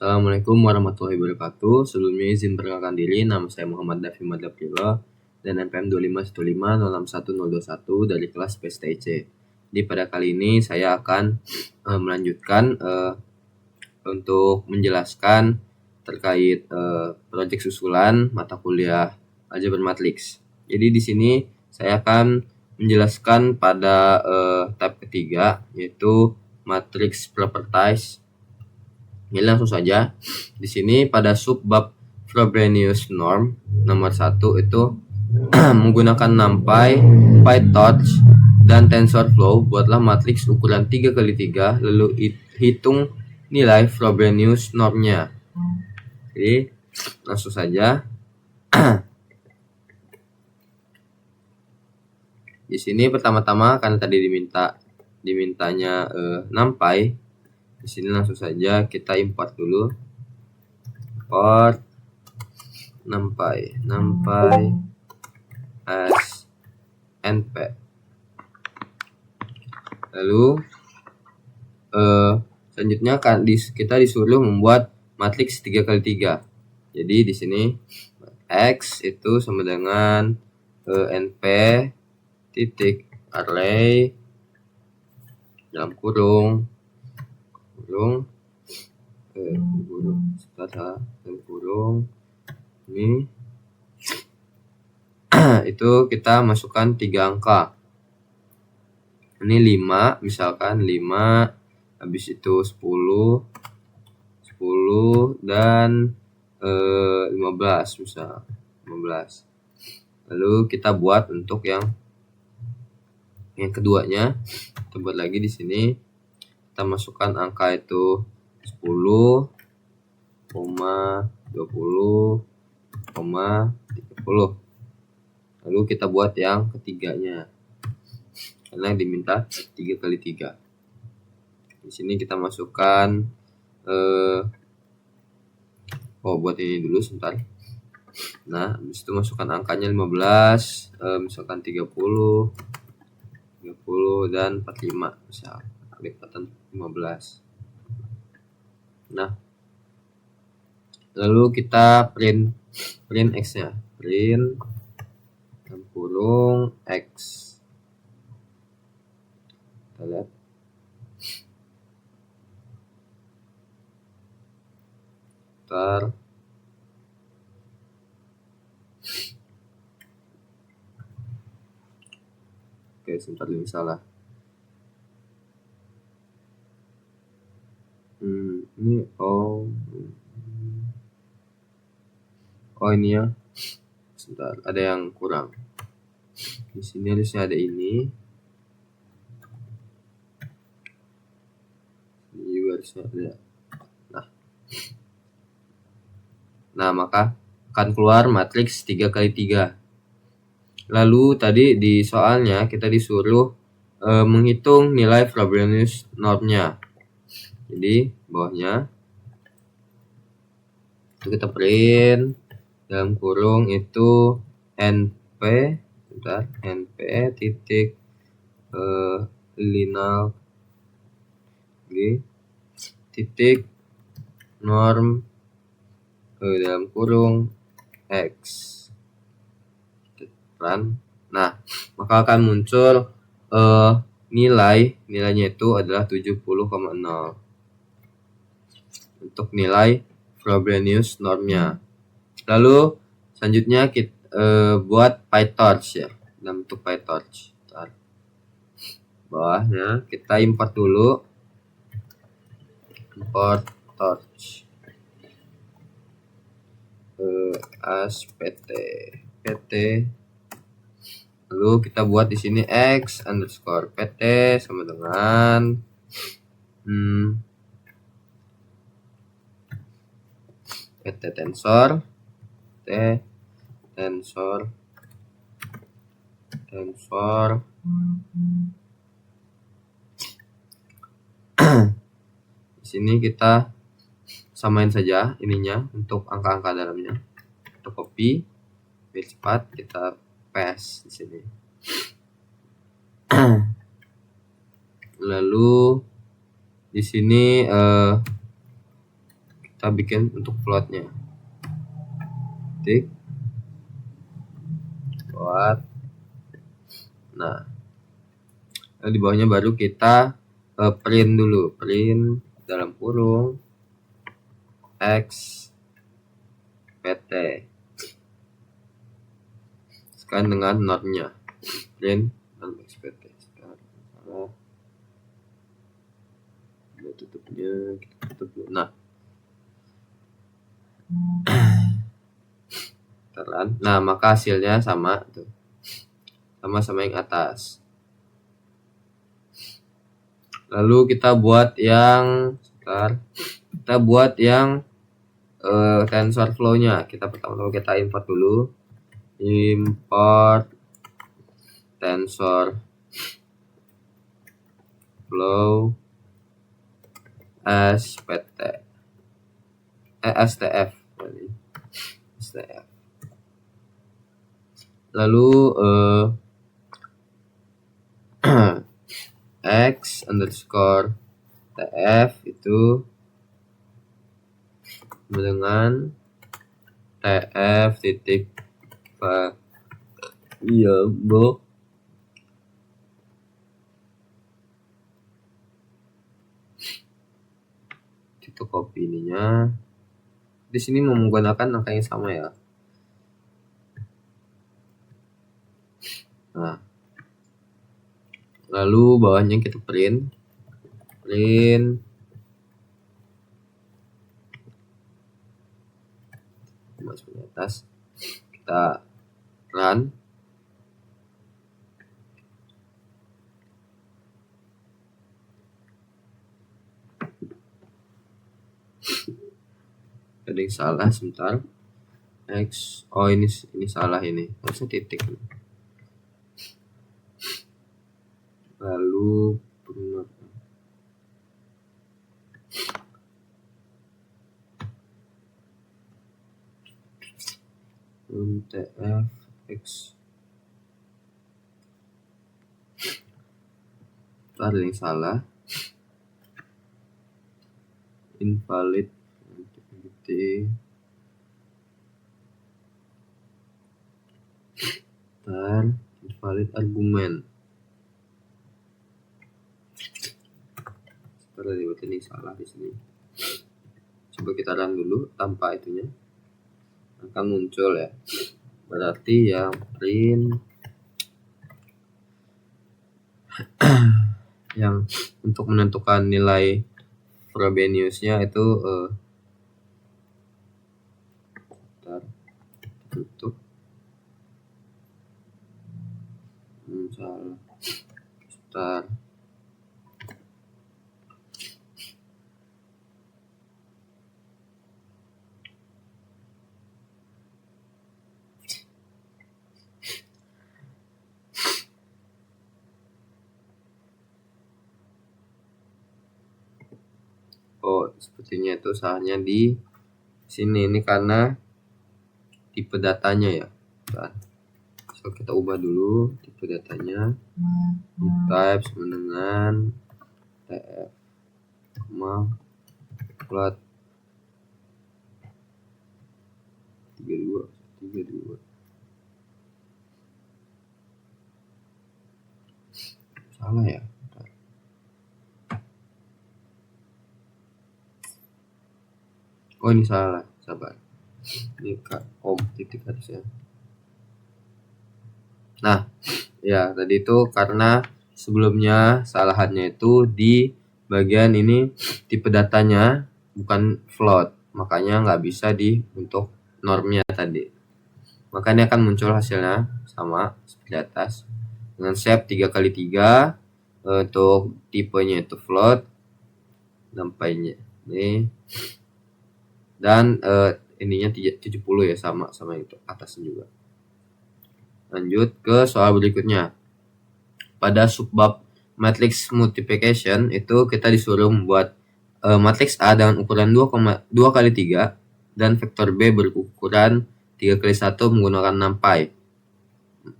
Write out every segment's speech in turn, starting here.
Assalamualaikum warahmatullahi wabarakatuh. Sebelumnya izin perkenalkan diri, nama saya Muhammad Davi Madapilo dan NPM 251501021 dari kelas PSTIC. Di pada kali ini saya akan melanjutkan untuk menjelaskan terkait proyek susulan mata kuliah aljabar matriks. Jadi di sini saya akan menjelaskan pada tab ketiga, yaitu matrix properties. Jadi langsung saja. Di sini pada subbab Frobenius norm nomor 1 itu menggunakan NumPy, PyTorch, dan TensorFlow. Buatlah matriks ukuran 3x3 lalu hitung nilai Frobenius normnya. Jadi langsung saja. Di sini pertama-tama karena tadi dimintanya NumPy. Di sini langsung saja kita import dulu. Import NumPy as np. Lalu selanjutnya kita disuruh membuat matriks 3x3. Jadi di sini x itu sama dengan np titik array dalam kurung ini itu kita masukkan 3 angka. Ini 5, misalkan 5, habis itu 10 dan 15 misal 15. Lalu kita buat untuk yang keduanya. Kita buat lagi di sini. Kita masukkan angka itu 10, 20, 30. Lalu kita buat yang ketiganya. Karena diminta 3x3. Di sini kita masukkan buat ini dulu sebentar. Nah, habis itu masukkan angkanya 15, misalkan 30 dan 45 misal. Kelipatan 15. Nah, lalu kita print x-nya. Print dalam kurung x. Kita lihat. Oke, sebentar ini salah. Ini ini ya. Sebentar, ada yang kurang. Di sini harusnya ada ini. Ini juga harusnya ada. Nah, maka akan keluar matriks 3x3. Lalu tadi di soalnya kita disuruh menghitung nilai Frobenius normnya. Jadi bawahnya itu kita print dalam kurung itu np titik linal titik norm dalam kurung x. Run. Nah, maka akan muncul nilainya itu adalah 70,0 untuk nilai Frobenius normnya. Lalu selanjutnya kita buat PyTorch ya, dalam bentuk PyTorch. Bawahnya kita import dulu. Import torch as pt. Lalu kita buat di sini x underscore pt sama dengan pt tensor di sini kita samain saja ininya untuk angka-angka dalamnya. Kita copy biar cepat, kita paste di sini. Lalu di sini kita bikin untuk floatnya, titik float. Nah, di bawahnya baru kita print dulu, print dalam kurung x pt sekarang dengan normnya, print dalam x pt. Sekarang tutupnya kita tutup dulu. Nah, nah maka hasilnya sama tuh, sama yang atas. Lalu kita buat yang TensorFlow-nya. Kita pertama-tama kita import dulu, import TensorFlow STF. Lalu x underscore tf itu dengan tf titik variable kita copy ininya. Di sini mau menggunakan angka yang sama ya. Nah, lalu bawahnya kita print masuk ke atas, kita run. Ada yang salah sebentar. X, oh ini salah, ini harusnya titik. Lalu tf x, ada yang salah, invalid invalid argumen. Setelah dibuat ini salah di sini. Coba kita run dulu tanpa itunya, akan muncul ya. Berarti yang print yang untuk menentukan nilai Frobenius-nya itu tutup salah. Oh, sepertinya itu salahnya di sini. Ini karena tipe datanya ya. So, kita ubah dulu tipe datanya. Di type sama dengan tf, float 32. Salah ya. Oh ini salah, sabar. Ini titik harusnya. Nah, ya tadi itu karena sebelumnya kesalahannya itu di bagian ini tipe datanya bukan float, makanya nggak bisa untuk normnya tadi. Makanya akan muncul hasilnya sama seperti atas dengan shape 3x3 untuk tipenya itu float, nampaknya ini. Dan ininya 70 ya, sama itu atasnya juga. Lanjut ke soal berikutnya. Pada subbab matrix multiplication itu kita disuruh membuat matriks A dengan ukuran 2x3 dan vektor B berukuran 3x1 menggunakan NumPy.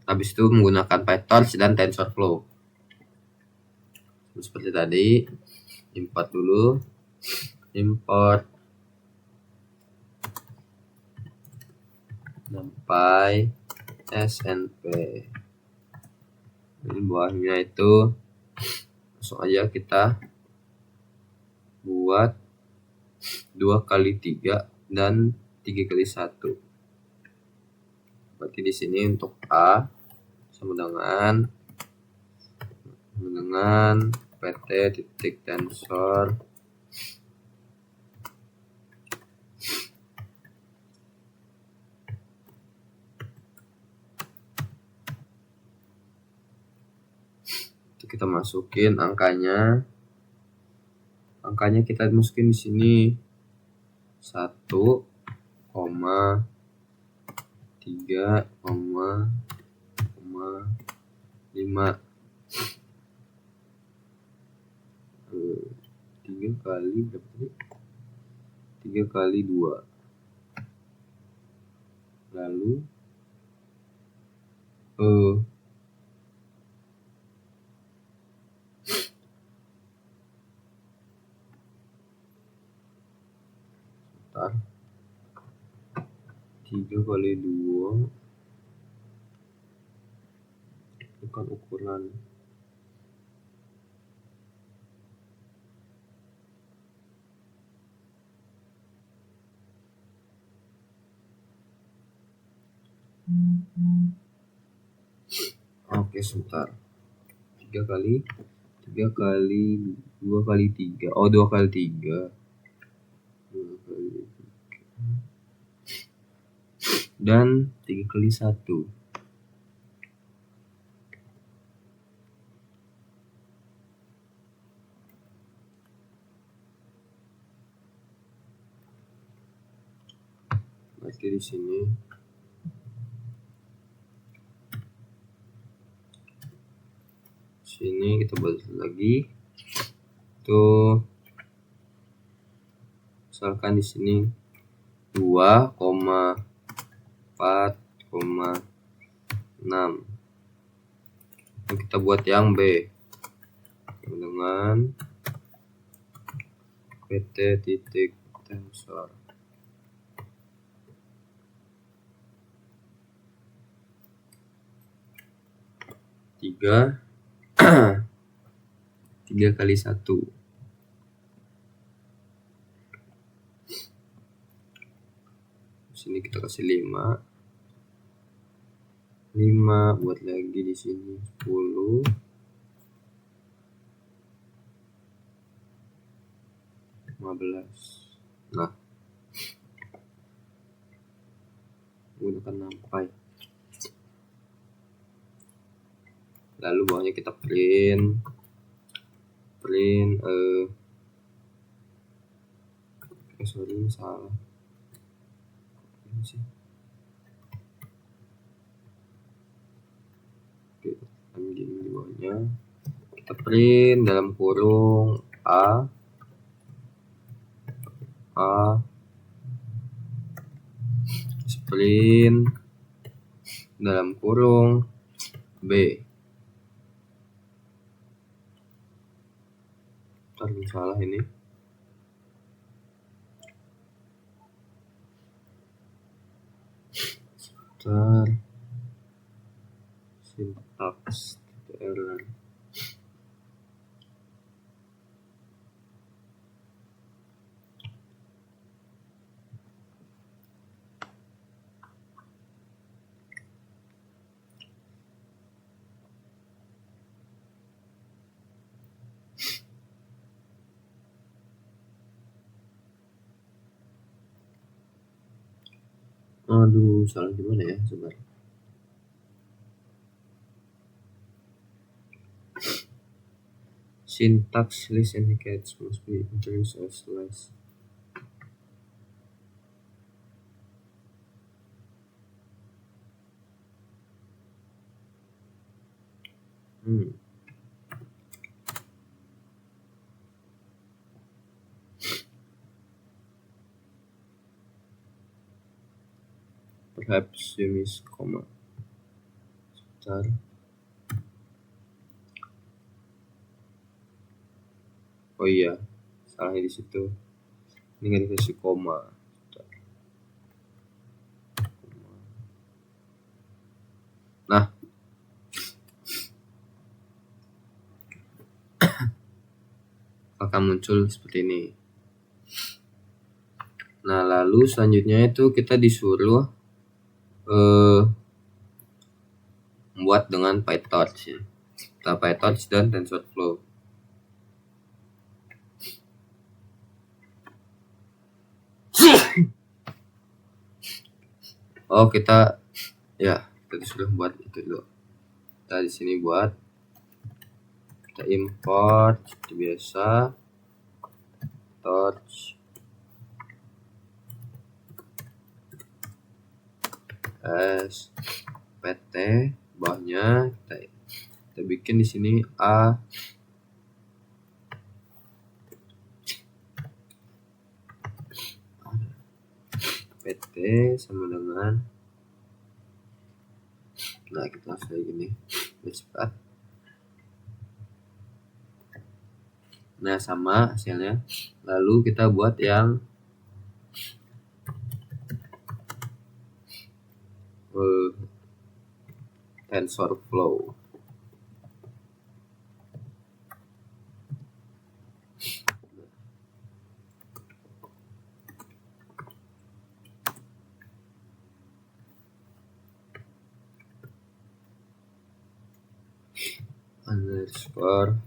Habis itu menggunakan PyTorch dan TensorFlow. Seperti tadi, import dulu, import sampai SNP. Di bawahnya itu langsung aja kita buat 2 kali 3 dan 3 kali 1. Berarti di sini untuk A sama dengan PT titik tensor itu kita masukin angkanya kita masukin di sini 1,3,5 3 kali berapa tadi? 3 kali 2. Lalu sebentar. 3 kali 2 bukan ukuran. Oke, sebentar. 3 kali 2 kali 3. Oh, 2 kali 3. 2 kali 3. Dan 3 kali 1. Berarti di sini kita buat lagi. Tuh. Misalkan di sini 2,4,6. Kita buat yang B dengan PT titik tensor. Tiga kali 1. Sini kita kasih 5 buat lagi di sini 10 15. Nah, gunakan nampai. Lalu bawahnya kita print sorry, salah ini sih. Oke, gini di bawahnya kita print dalam kurung A print dalam kurung B. Salah ini. Sintaks error. Aduh, salah gimana ya, sebentar. Syntax list indicates must be introduced as slice. Perhaps you miss comma. Sebentar. Oh iya, salahnya di situ. Ini nggak dikasih koma. akan muncul seperti ini. Nah, lalu selanjutnya itu kita disuruh membuat dengan PyTorch ya. Kita PyTorch dan TensorFlow. Oh, kita disuruh buat itu dulu. Kita di sini buat, kita import seperti biasa torch s pt, bawahnya kita bikin di sini a pt sama dengan, nah kita langsung kayak gini biar cepat. Nah, sama hasilnya. Lalu kita buat yang TensorFlow. Underscore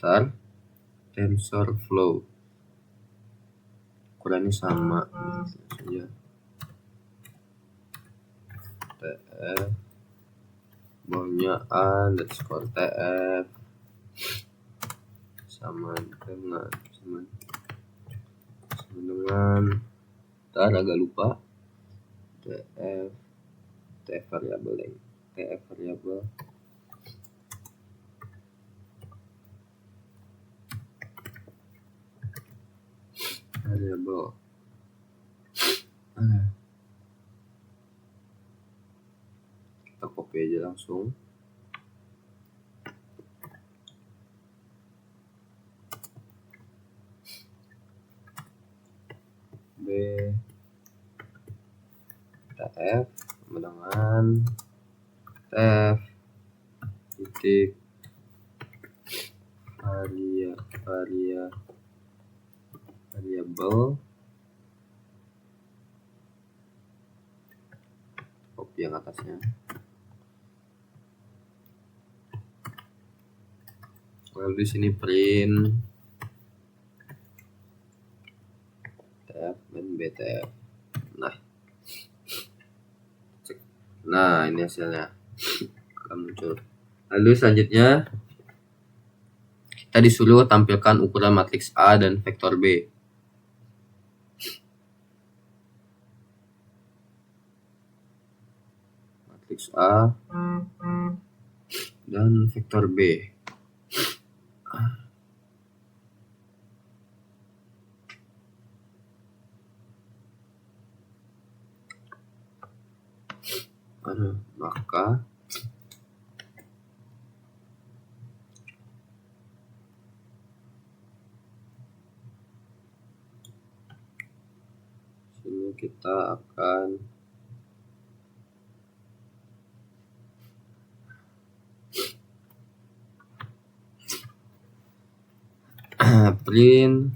star TensorFlow. Ukurannya sama saja. TF bawahnya underscore TF sama dengan agak lupa TF variabel kita copy aja langsung. B TF sama dengan TF titik variabel, copy yang atasnya. Lalu di sini print TF dan BTF. Nah, ini hasilnya akan muncul. Lalu selanjutnya kita disuruh tampilkan ukuran matriks A dan vektor B. Matriks A dan vektor B. Maka sini kita akan print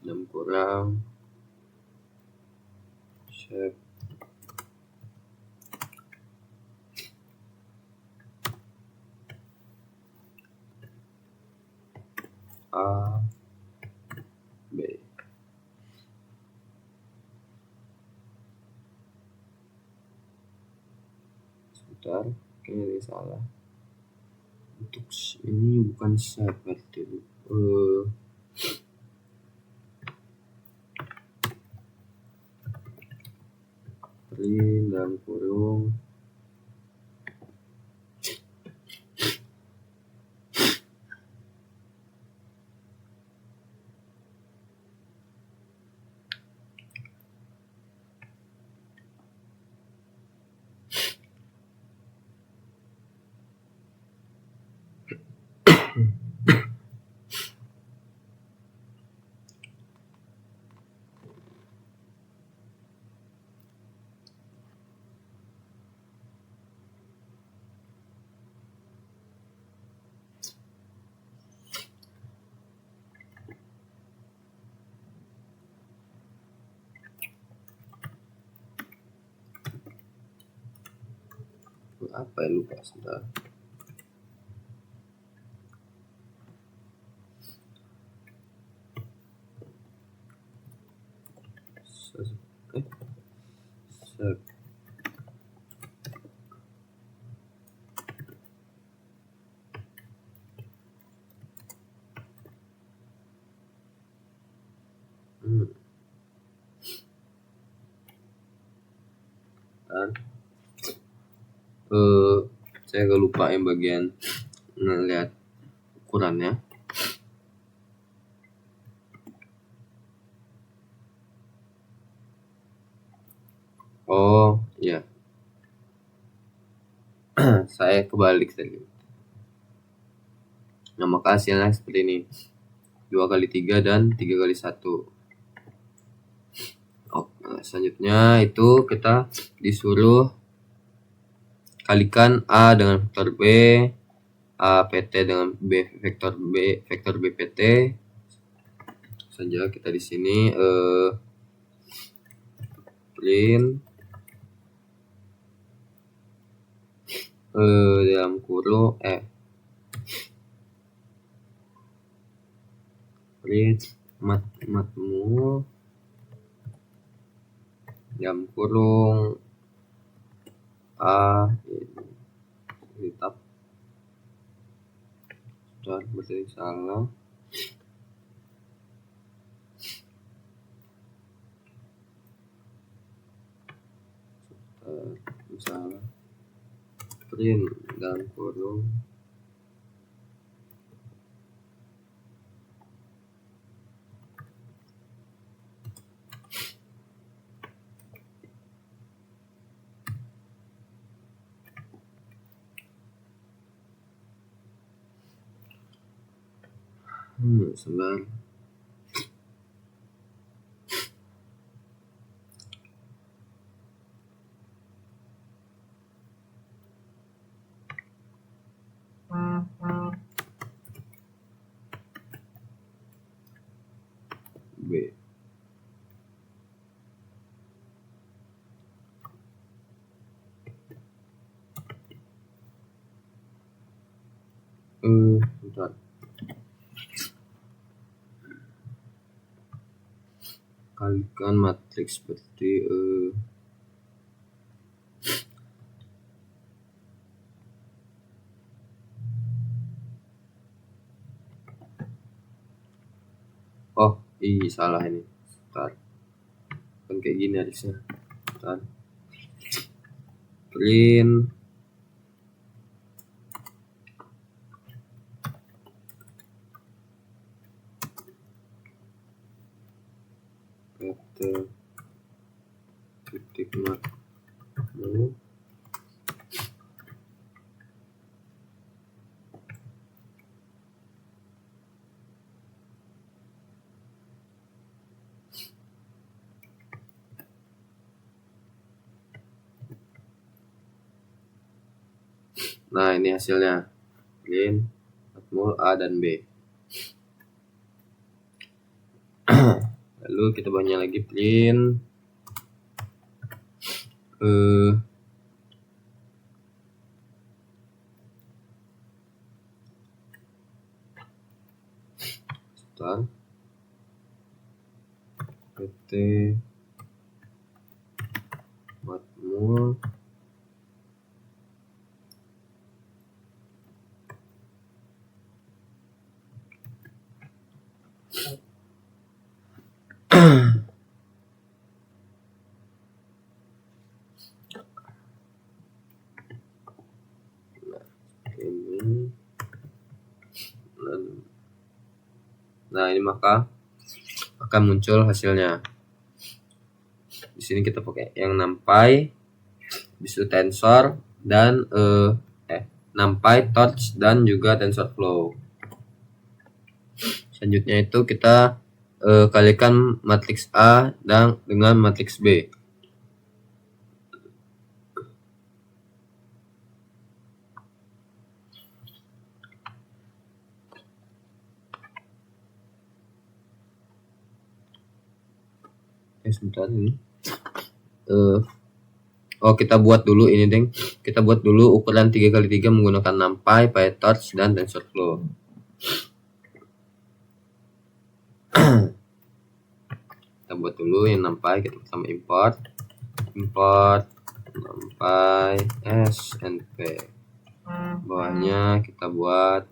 6 kurang shape A B. Sebentar, ini salah. Untuk ini bukan seperti itu. Print dalam kurung apa ya, lupa sebentar. Saya agak lupa yang bagian ngeliat ukurannya. Oh ya, saya kebalik tadi. Nah, maka hasilnya seperti ini, 2 kali 3 dan 3 kali 1. Nah, selanjutnya itu kita disuruh kalikan A dengan vektor B, A PT dengan vektor B PT. Saja kita di sini print dalam kurung print matmu dalam kurung A tab berarti salah. Salah print dalam kurung sebentar. B bentar. Kalikan matriks seperti salah ini. Bentar. Kan kayak gini harusnya. Bentar. Print titik matmu Nah, ini hasilnya. Print matmul A dan B. Lalu kita banyak lagi print PT matmul ini. Nah, ini maka akan muncul hasilnya. Di sini kita pakai yang NumPy, bisa tensor dan NumPy, torch dan juga TensorFlow. Selanjutnya itu kita kalikan matriks A dengan matriks B. Sebentar ini. Oh, kita buat dulu ini, Deng. Kita buat dulu ukuran 3x3 menggunakan NumPy, PyTorch, dan TensorFlow. Kita buat dulu yang NumPy, kita pertama import NumPy snp. Bawahnya kita buat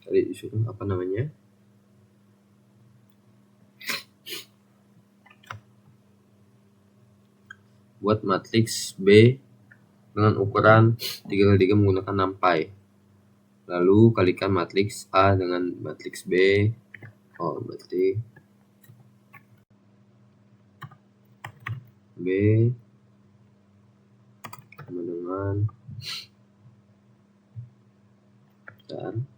tadi disuruh apa namanya? Buat matriks B dengan ukuran 3x3 menggunakan NumPy. Lalu kalikan matriks A dengan matriks B. Oh, berarti B sama dengan dan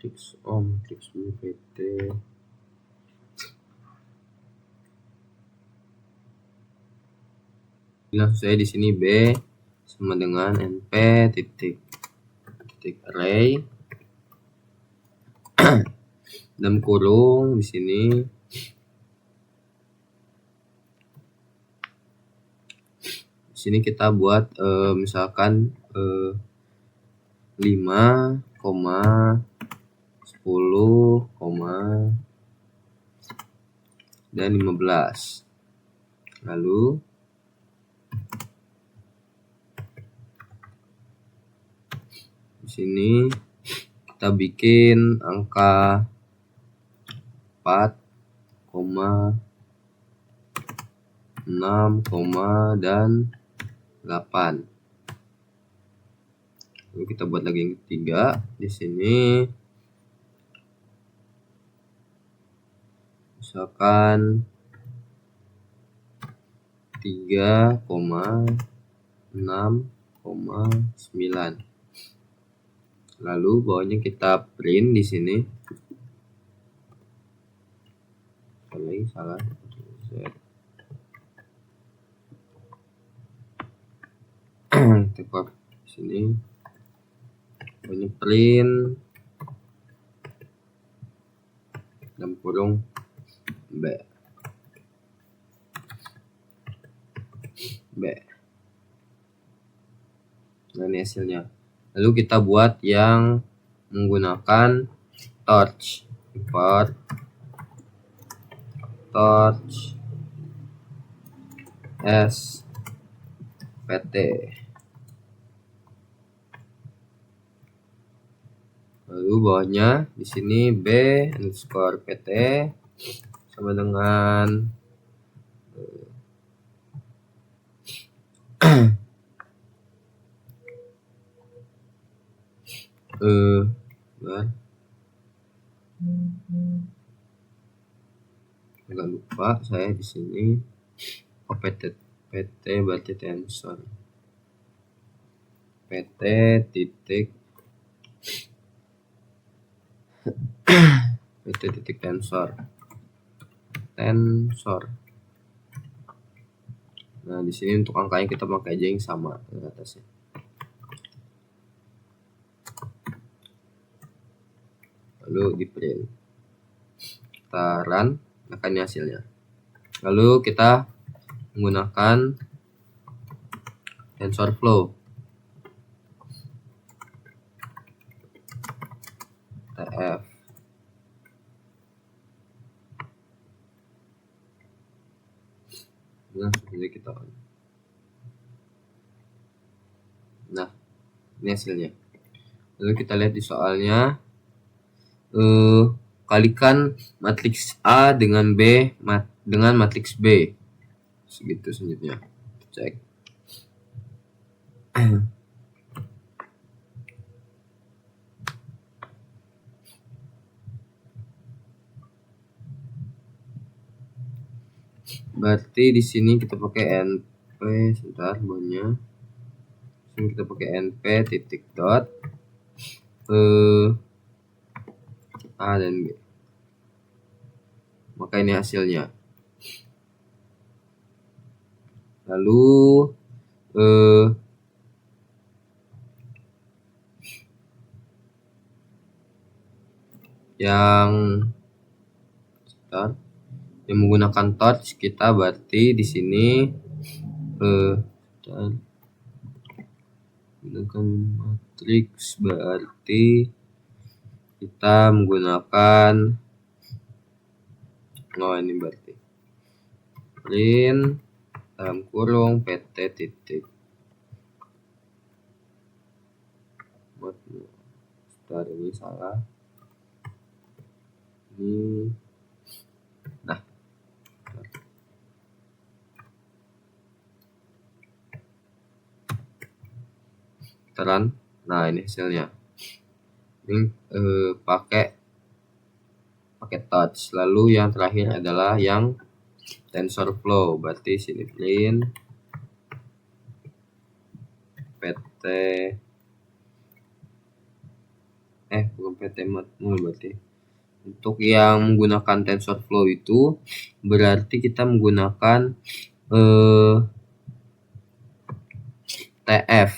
matriks matriks B PT. Langsung saya di sini B sama dengan np titik array dalam kurung di sini kita buat misalkan 5, 10, dan 15. Lalu di sini kita bikin angka 4, 6, dan 8. Lalu kita buat lagi yang ketiga di sini. Misalkan 3,6,9. Lalu bawahnya kita print di sini. Salah. Kita di sini. Bawahnya print dalam kurung B. Nah, ini hasilnya. Lalu kita buat yang menggunakan torch. Import torch spt. Lalu bawahnya di sini b underscore pt sama dengan agak lupa saya di sini. pt berarti tensor pt titik tensor. Nah, di sini untuk angkanya kita pakai aja yang sama di atasnya. Lalu di print. Kita run, akan hasilnya. Lalu kita menggunakan TensorFlow. TF. Nah, jadi kita Nah, ini hasilnya. Lalu kita lihat di soalnya, kalikan matriks A dengan B dengan matriks B. Segitu selanjutnya. Cek. Berarti di sini kita pakai np, sebentar bawahnya. Sini kita pakai np titik dot A dan B. Maka ini hasilnya. Lalu yang menggunakan torch kita berarti di sini menggunakan matriks berarti kita menggunakan ini berarti print dalam kurung pt titik ini salah ini. Nah, teran. Nah, ini hasilnya. Ini pakai touch. Lalu yang terakhir adalah yang TensorFlow. Berarti sini print pt bukan pt matmul berarti. Untuk yang menggunakan TensorFlow itu berarti kita menggunakan tf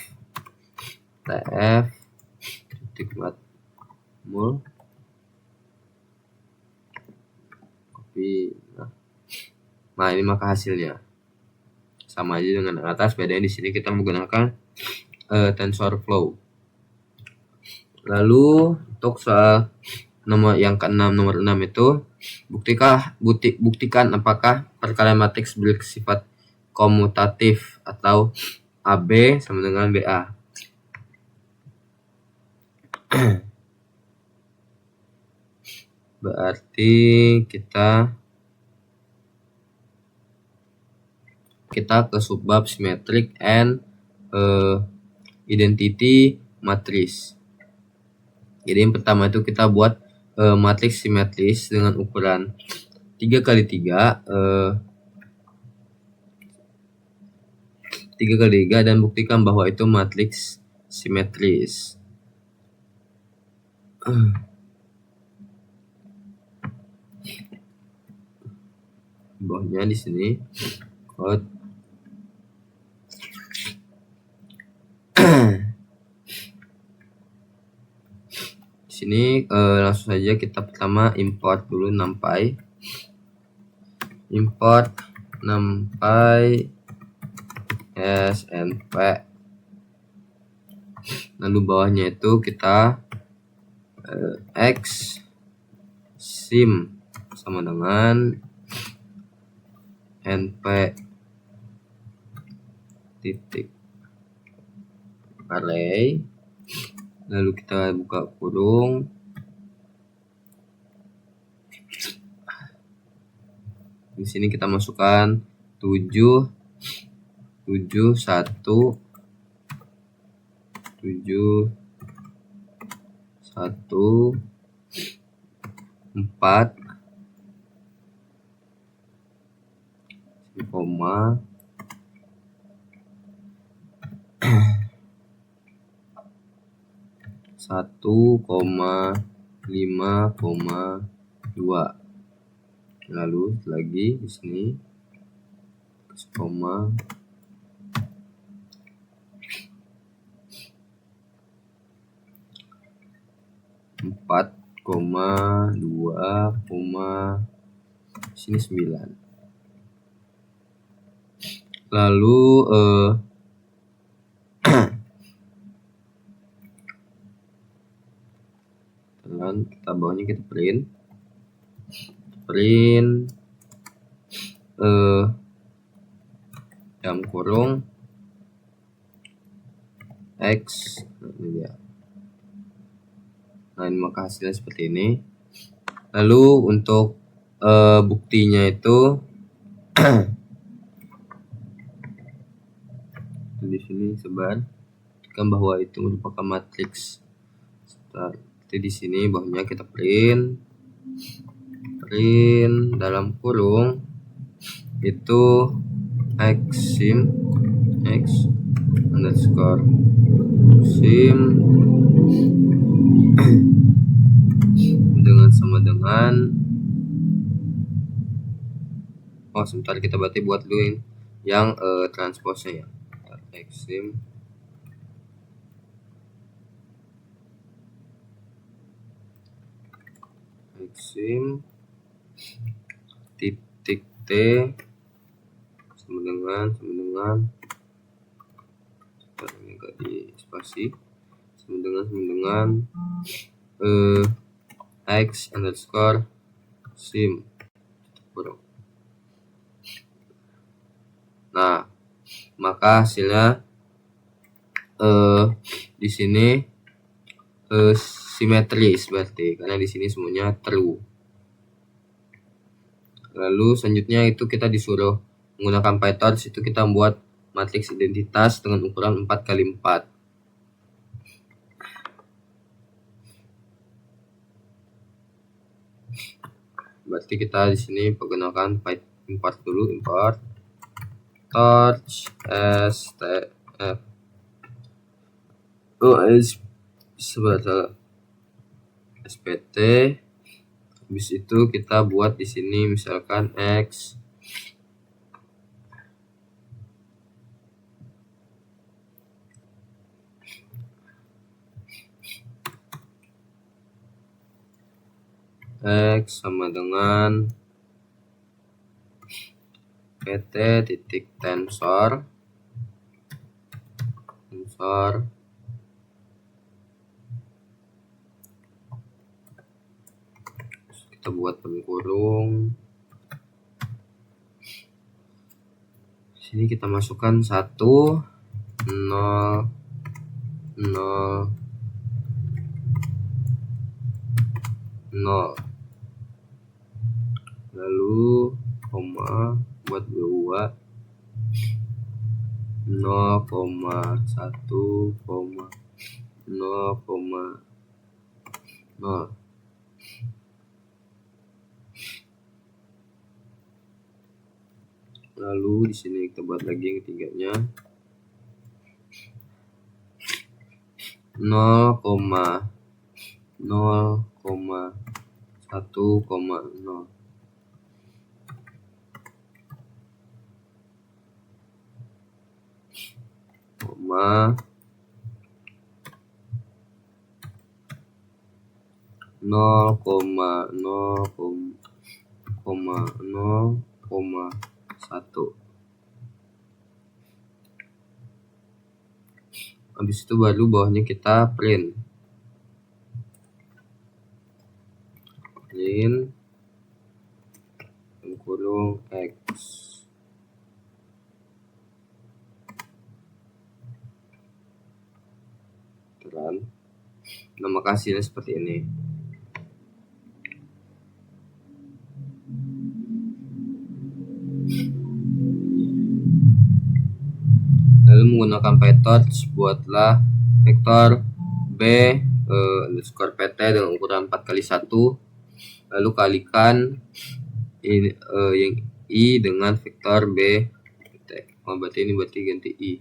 titik matmul copy. Nah, ini maka hasilnya sama aja dengan atas, bedanya di sini kita menggunakan TensorFlow. Lalu untuk soal nomor yang ke-6 nomor 6 itu buktikan apakah perkalian matriks bersifat komutatif atau AB sama dengan BA. Berarti kita ke subbab symmetric and identity matrix. Jadi yang pertama itu kita buat matriks simetris dengan ukuran 3x3 dan buktikan bahwa itu matriks simetris. Bawahnya di sini code sini langsung saja kita pertama import dulu numpy, import numpy snp, lalu bawahnya itu kita x sim sama dengan np titik array, lalu kita buka kurung, di sini kita masukkan 7 1 7 1 4 koma 1,5,2. Lalu lagi di sini koma 4,2, sini 9. Lalu kita bawahnya kita print dalam kurung X. Nah, ini dia. Nah, ini maka hasilnya seperti ini. Lalu untuk buktinya itu di sini sebar kan bahwa itu merupakan matriks. Jadi di sini bawahnya kita print dalam kurung itu xsim x underscore sim dengan sama dengan sebentar, kita berarti buat dulu yang transposnya ya. Xsim titik t sama dengan ini enggak di spasi sama dengan x underscore sim. Nah, maka hasilnya di sini simetris berarti karena di sini semuanya true. Lalu selanjutnya itu kita disuruh menggunakan PyTorch, itu kita membuat matriks identitas dengan ukuran 4x4. Berarti kita di sini menggunakan import dulu, import torch stf sebagai spt. Habis itu kita buat di sini misalkan x sama dengan pt titik tensor kita buat pengkurung. Sini kita masukkan 1 0 0 0, lalu koma buat 2 0,1 0,0. Lalu di sini kita buat lagi yang ketiganya 0,1,0 koma 0,0,1. Habis itu baru bawahnya kita print kurung x. Nah, maka hasilnya seperti ini. Lalu menggunakan PyTorch buatlah vektor b underscore pt dengan ukuran 4x1, lalu kalikan ini yang i dengan vektor b pt. Berarti ini ganti i.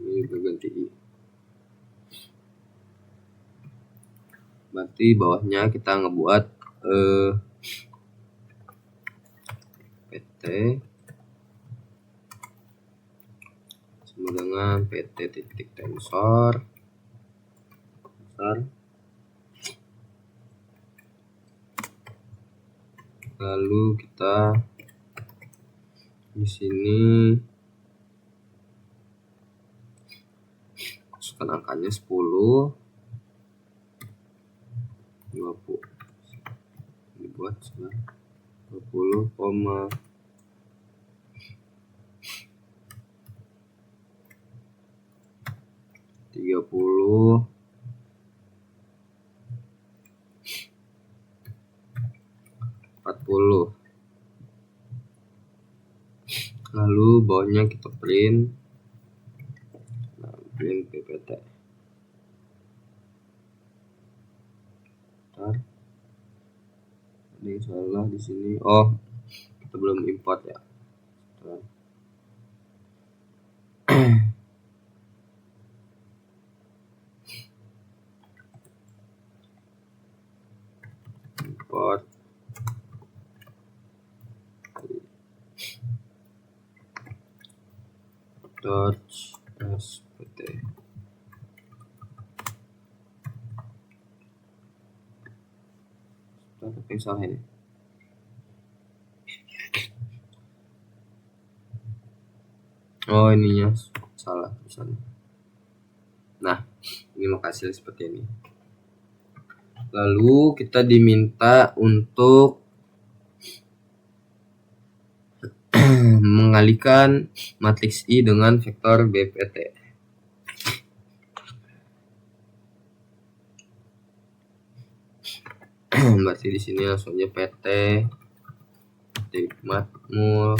Ini juga ganti i. Berarti bawahnya kita ngebuat pt sama dengan pt titik tensor. Lalu kita di sini masukkan angkanya 10, 20. Dibuat sebenarnya 20, 30, 40. Lalu bawahnya kita print. Nah, print PPT. Ntar. Ada yang salah di sini. Oh, kita belum import ya. Ntar. Import. Touch spt. Apa yang salah ini? Oh, ininya salah misalnya. Nah, ini maka hasil seperti ini. Lalu kita diminta untuk mengalihkan matriks I dengan vektor BPT. Berarti di sini langsung aja PT titik mul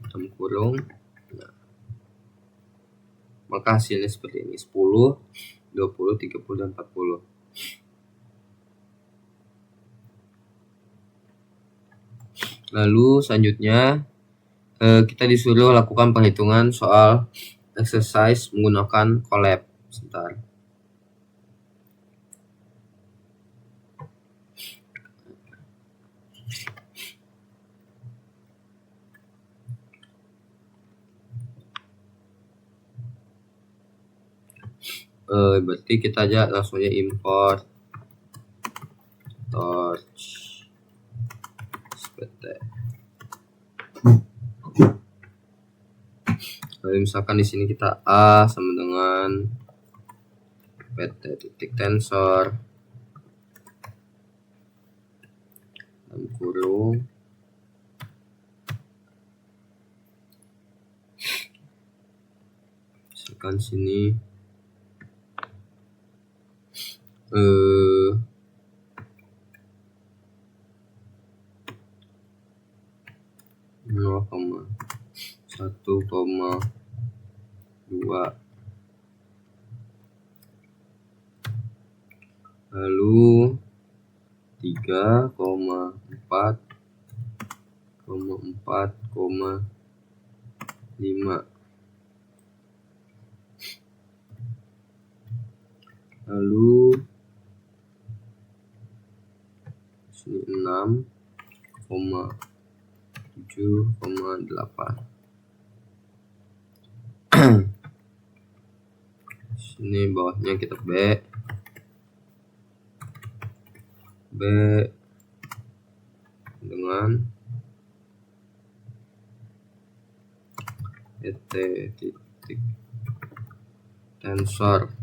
dalam kurung. Nah, maka hasilnya seperti ini: 10, 20, 30, dan 40. Lalu selanjutnya kita disuruh lakukan perhitungan soal exercise menggunakan collab. Sebentar. Berarti kita aja langsung aja import torch spt. Lalu misalkan di sini kita A sama dengan pt titik tensor dalam kurung misalkan sini 0,1,2, lalu 3,4,4,5, lalu sini 6,7,8. Sini bawahnya kita B dengan pt titik tensor.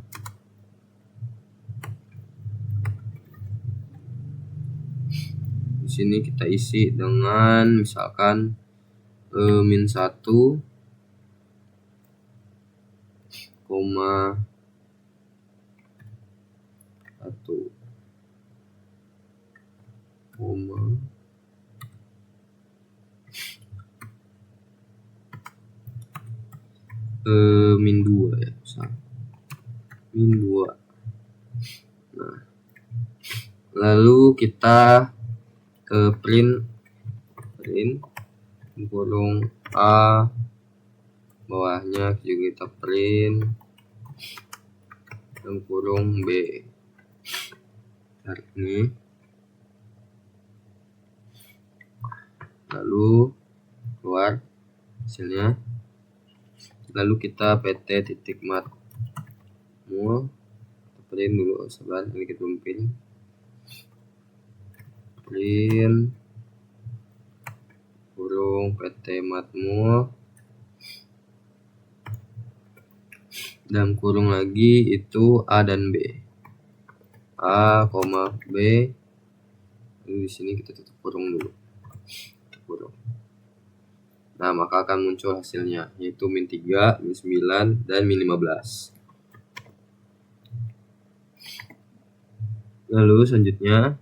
Di sini kita isi dengan misalkan min 1, koma 1, koma min 2 ya, misal min 2. Nah, lalu kita print kurung A, bawahnya juga kita print dalam kurung B. Nah, ini lalu keluar hasilnya. Lalu kita pt titik mat mul print dulu, sebentar ini kita print kurung pt mat mul dalam kurung lagi itu A dan B. A, B. Lalu di sini kita tutup kurung dulu. Tutup kurung. Nah, maka akan muncul hasilnya, yaitu min 3, min 9, dan min 15. Lalu selanjutnya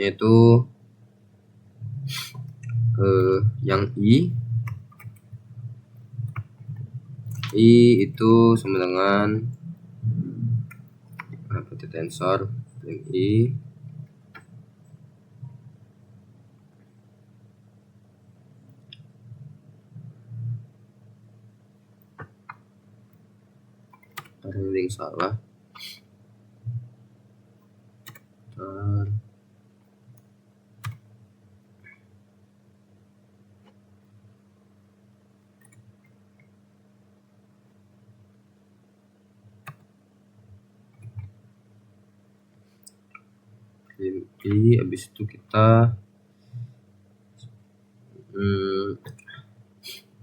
itu yang I itu sama dengan tensor yang I ada yang salah. I, habis itu kita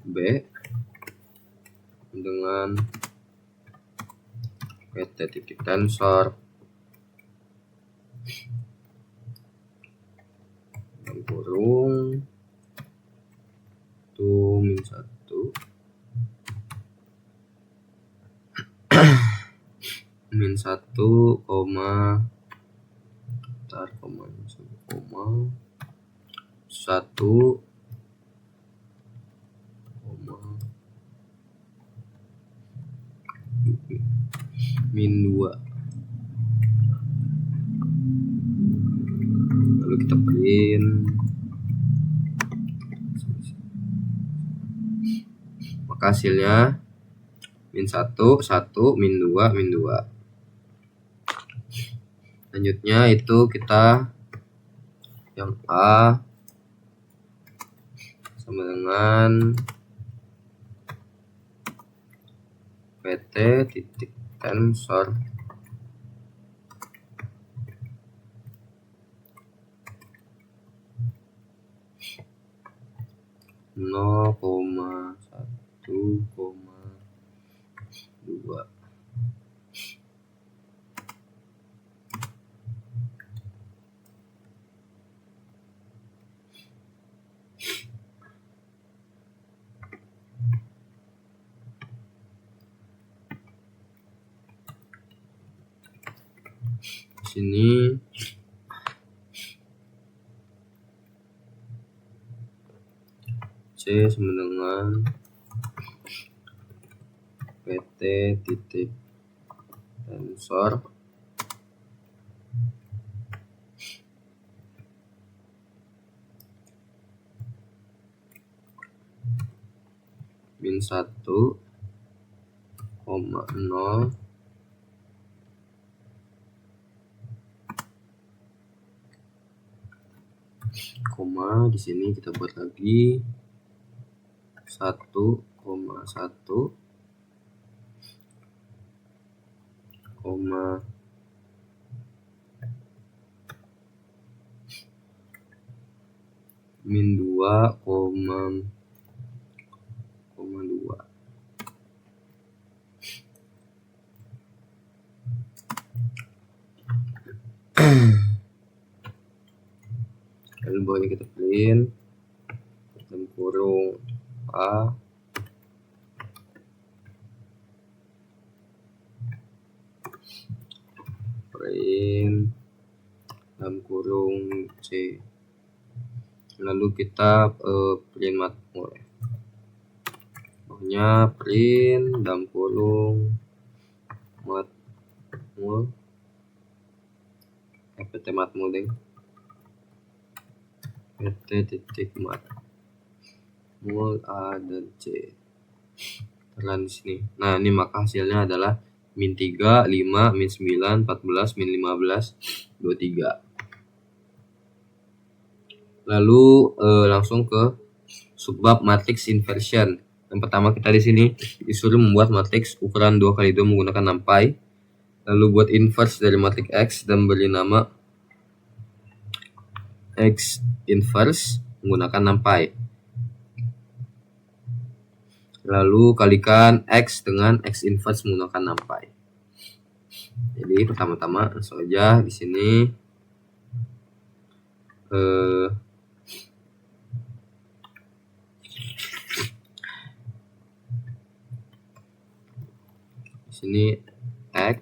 B dengan PT titik tensor dalam kurung itu min 1 min 1 koma 1 min 2. Lalu kita print, maka hasilnya min 1, 1, min 2, min 2. Selanjutnya itu kita yang A sama dengan PT titik tensor nol koma 1,2. Sini C sama dengan PT titik tensor min 1,0 koma di sini kita buat lagi 1,1 koma min 2 koma 2. Lalu bawahnya kita print dalam kurung A print dalam kurung C. Lalu kita print matmul, bawahnya print dalam kurung matmul PT matmul deh, PT titik matmul A dan C terlan di sini. Nah, ini maka hasilnya adalah min 3, 5, min 9, 14, min 15, 23. Lalu langsung ke subbab matriks inversion. Yang pertama kita di sini disuruh membuat matriks ukuran 2x2 menggunakan NumPy. Lalu buat inverse dari matriks X dan beri nama X inverse menggunakan NumPy. lalu kalikan X dengan X inverse menggunakan NumPy. Jadi pertama-tama langsung aja di sini sini X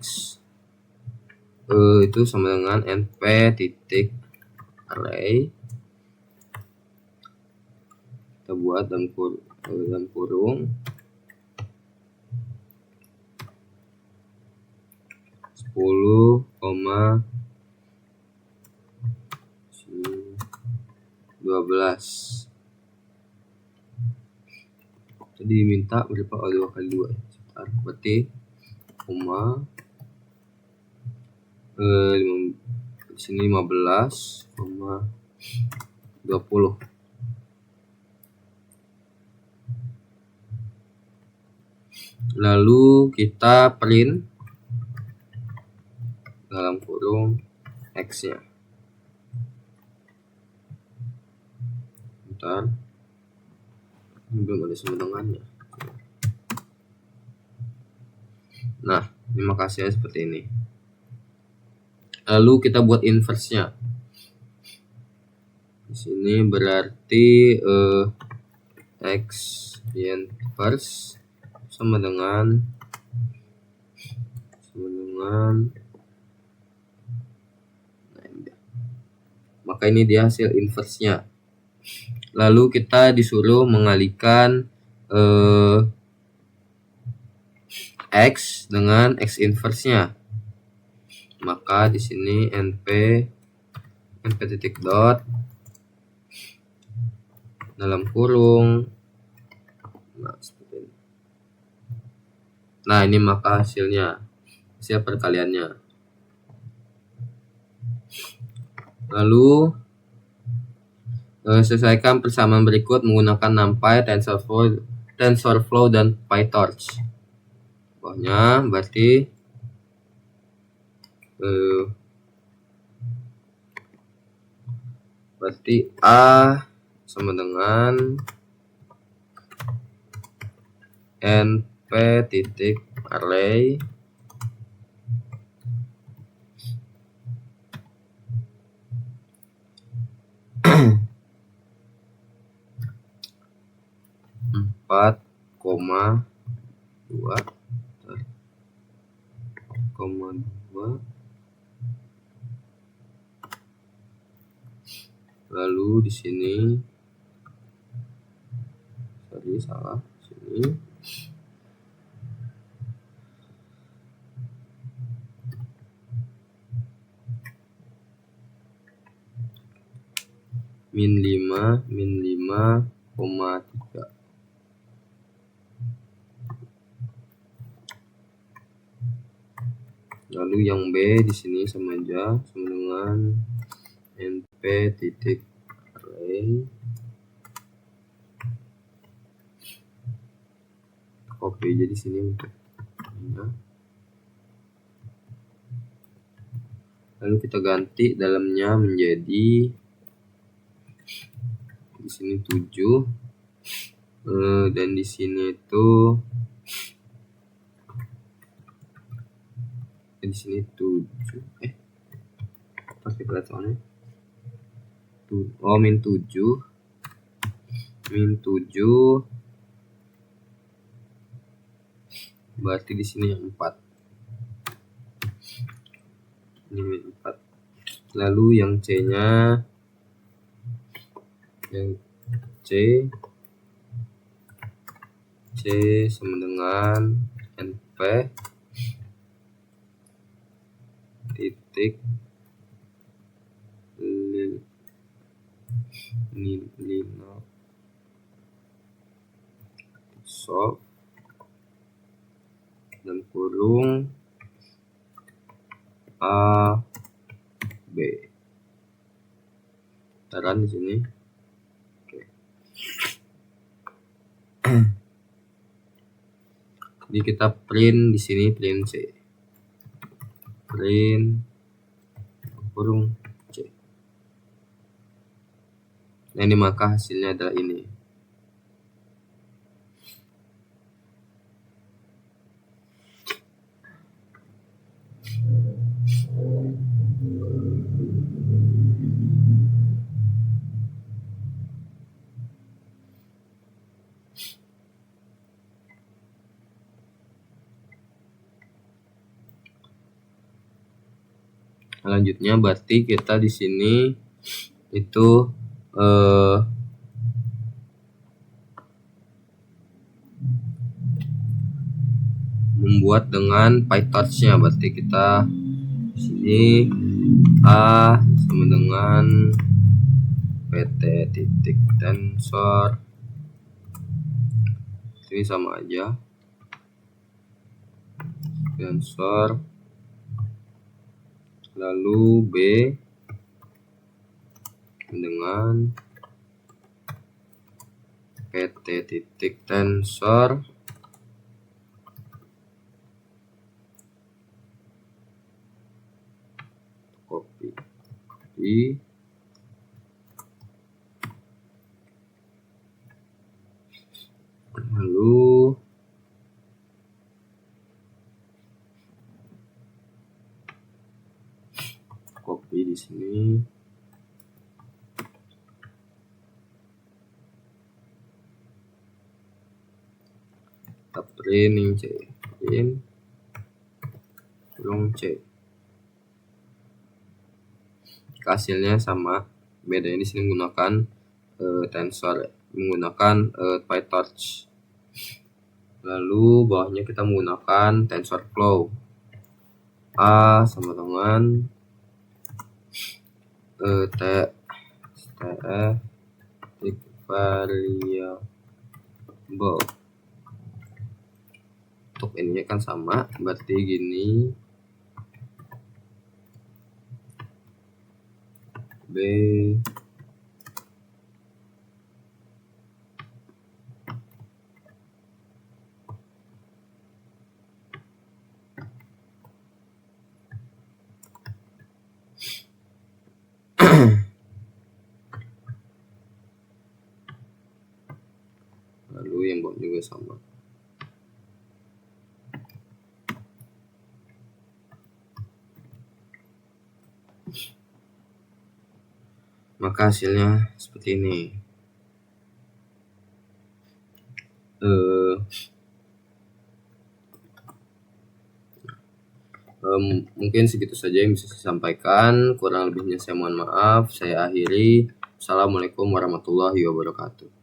itu sama dengan np titik array, kita buat dalam kurung 10, 12. Tadi diminta berapa? 2 kali 2 ya. Berarti koma di sini 15, 20. Lalu kita print dalam kurung X-nya. Bentar. Ini belum ada sama dengannya. Nah, ini makasihnya seperti ini. Lalu kita buat inverse-nya. Di sini berarti X inverse sama dengan maka ini dia hasil inverse-nya. Lalu kita disuruh mengalihkan X dengan X inverse-nya. Maka di sini np titik dot dalam kurung. Nah, ini maka hasil perkaliannya. Lalu selesaikan persamaan berikut menggunakan NumPy, TensorFlow, dan PyTorch. Pokoknya berarti A sama dengan np titik array empat koma dua lalu di sini salah sini min 5,3. Lalu yang B di sini sama aja, sama dengan np titik array copy aja di sini untuk ya. Lalu kita ganti dalamnya menjadi di sini 7 dan di sini itu di sini 7 pakai pelajarannya min 7 berarti di sini yang 4. Ini min 4. Lalu yang C-nya C sama dengan np titik solve dan kurung A B. Taruhan di sini. Oke. Jadi kita print di sini, print C. Print kurung C. Nah, ini maka hasilnya adalah ini. Selanjutnya berarti kita di sini itu membuat dengan PyTorch-nya. Berarti kita di sini A sama dengan pt titik tensor, ini sama aja, tensor, lalu B dengan pt titik tensor copy lalu copy di sini, kita print C, print long C. Hasilnya sama, bedanya di sini menggunakan tensor, menggunakan PyTorch. Lalu bawahnya kita menggunakan TensorFlow. A sama dengan tf variable. Untuk ini kan sama, berarti gini, B lalu yang bawah juga sama. Maka hasilnya seperti ini. Mungkin segitu saja yang bisa saya sampaikan. Kurang lebihnya saya mohon maaf. Saya akhiri. Assalamualaikum warahmatullahi wabarakatuh.